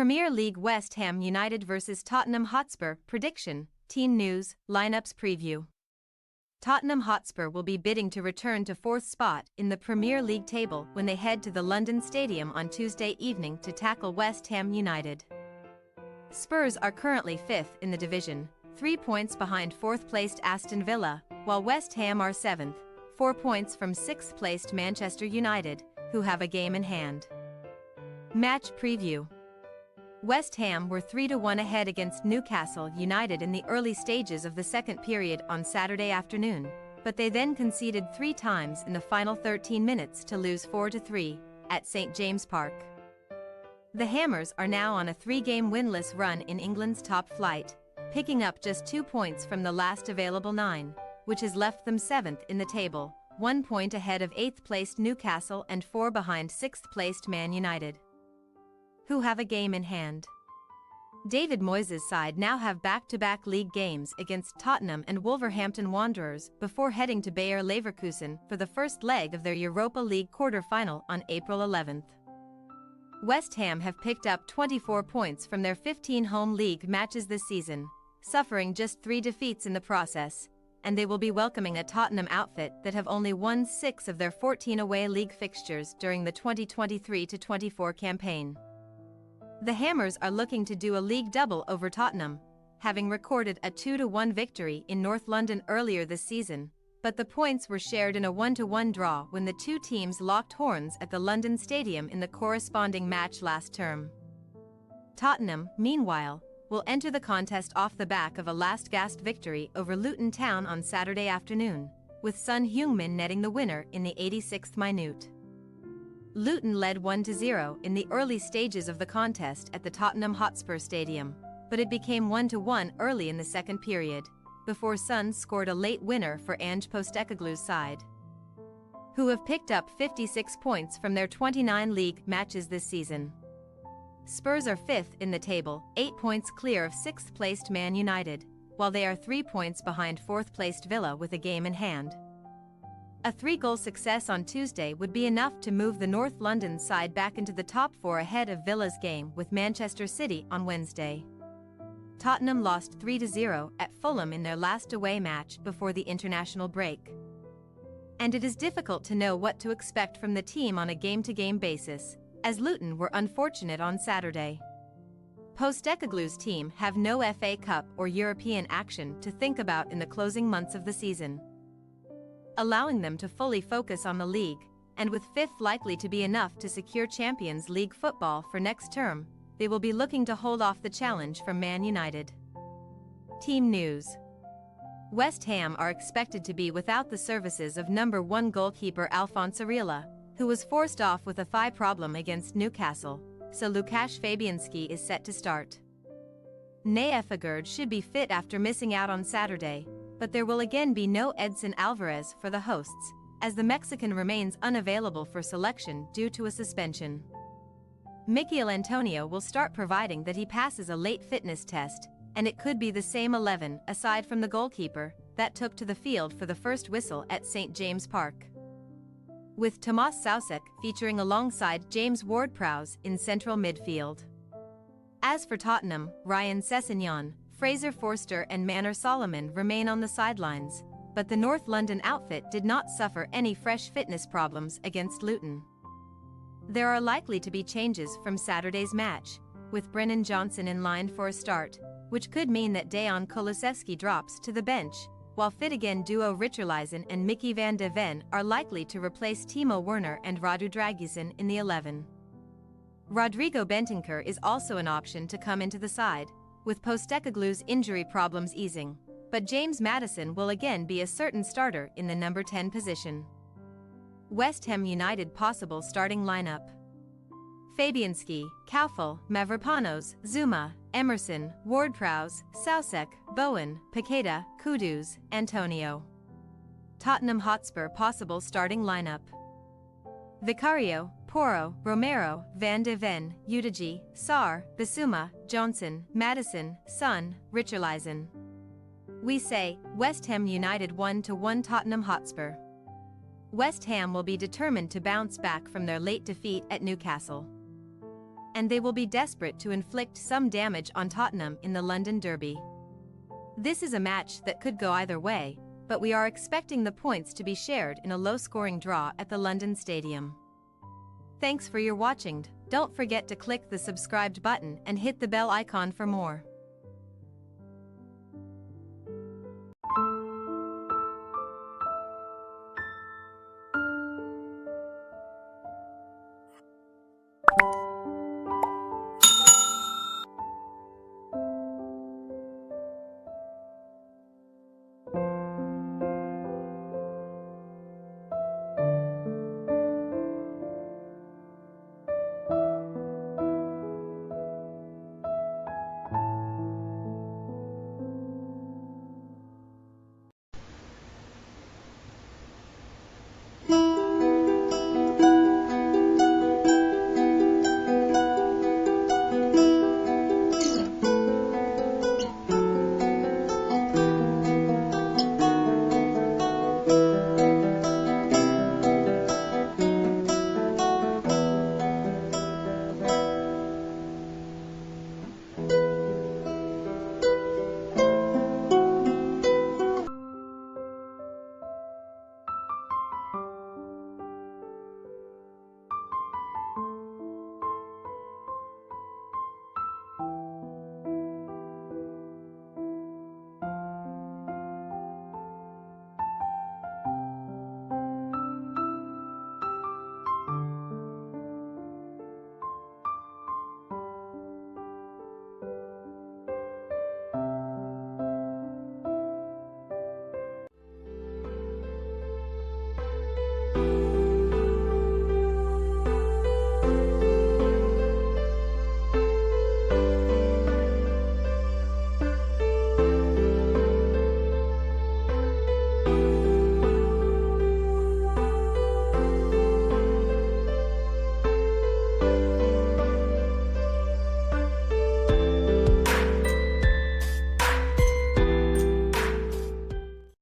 Premier League West Ham United vs Tottenham Hotspur prediction, team news, lineups preview. Tottenham Hotspur will be bidding to return to fourth spot in the Premier League table when they head to the London Stadium on Tuesday evening to tackle West Ham United. Spurs are currently fifth in the division, 3 points behind fourth-placed Aston Villa, while West Ham are seventh, 4 points from sixth-placed Manchester United, who have a game in hand. Match preview. West Ham were 3-1 ahead against Newcastle United in the early stages of the second period on Saturday afternoon, but they then conceded 3 times in the final 13 minutes to lose 4-3 at St James Park. The Hammers are now on a 3-game winless run in England's top flight, picking up just 2 points from the last available 9, which has left them 7th in the table, 1 point ahead of 8th-placed Newcastle and 4 behind 6th-placed Man United, who have a game in hand. David Moyes' side now have back-to-back league games against Tottenham and Wolverhampton Wanderers before heading to Bayer Leverkusen for the first leg of their Europa League quarter-final on April 11th. West Ham have picked up 24 points from their 15 home league matches this season, suffering just 3 defeats in the process, and they will be welcoming a Tottenham outfit that have only won 6 of their 14 away league fixtures during the 2023-24 campaign. The Hammers are looking to do a league double over Tottenham, having recorded a 2-1 victory in North London earlier this season, but the points were shared in a 1-1 draw when the two teams locked horns at the London Stadium in the corresponding match last term. Tottenham, meanwhile, will enter the contest off the back of a last-gasp victory over Luton Town on Saturday afternoon, with Son Heung-min netting the winner in the 86th minute. Luton led 1-0 in the early stages of the contest at the Tottenham Hotspur Stadium, but it became 1-1 early in the second period, before Son scored a late winner for Ange Postecoglou's side, who have picked up 56 points from their 29 league matches this season. Spurs are 5th in the table, 8 points clear of 6th-placed Man United, while they are 3 points behind 4th-placed Villa with a game in hand. A 3-goal success on Tuesday would be enough to move the North London side back into the top 4 ahead of Villa's game with Manchester City on Wednesday. Tottenham lost 3-0 at Fulham in their last away match before the international break, and it is difficult to know what to expect from the team on a game-to-game basis, as Luton were unfortunate on Saturday. Postecoglou's team have no FA Cup or European action to think about in the closing months of the season, allowing them to fully focus on the league, and with 5th likely to be enough to secure Champions League football for next term, they will be looking to hold off the challenge from Man United. Team news. West Ham are expected to be without the services of number 1 goalkeeper Alphonse Areola, who was forced off with a thigh problem against Newcastle, so Łukasz Fabianski is set to start. Naya Fagerd should be fit after missing out on Saturday, but there will again be no Edson Alvarez for the hosts, as the Mexican remains unavailable for selection due to a suspension. Mikel Antonio will start providing that he passes a late fitness test, and it could be the same 11, aside from the goalkeeper, that took to the field for the first whistle at St James Park, with Tomas Soucek featuring alongside James Ward-Prowse in central midfield. As for Tottenham, Ryan Sessegnon, Fraser Forster and Manor Solomon remain on the sidelines, but the North London outfit did not suffer any fresh fitness problems against Luton. There are likely to be changes from Saturday's match, with Brennan Johnson in line for a start, which could mean that Dejan Kulusevski drops to the bench, while fit-again duo Richarlison and Mickey van de Ven are likely to replace Timo Werner and Radu Dragusin in the 11. Rodrigo Bentancur is also an option to come into the side, with Postecoglou's injury problems easing, but James Maddison will again be a certain starter in the number 10 position. West Ham United possible starting lineup: Fabianski, Koufal, Mavropanos, Zuma, Emerson, Ward-Prowse, Soucek, Bowen, Paqueta, Kudus, Antonio. Tottenham Hotspur possible starting lineup: Vicario, Porro, Romero, Van de Ven, Udigi, Sarr, Bissouma, Johnson, Maddison, Son, Richarlison. We say, West Ham United 1-1 Tottenham Hotspur. West Ham will be determined to bounce back from their late defeat at Newcastle. and they will be desperate to inflict some damage on Tottenham in the London Derby. This is a match that could go either way, but we are expecting the points to be shared in a low-scoring draw at the London Stadium. Thanks for your watching. Don't forget to click the subscribed button and hit the bell icon for more.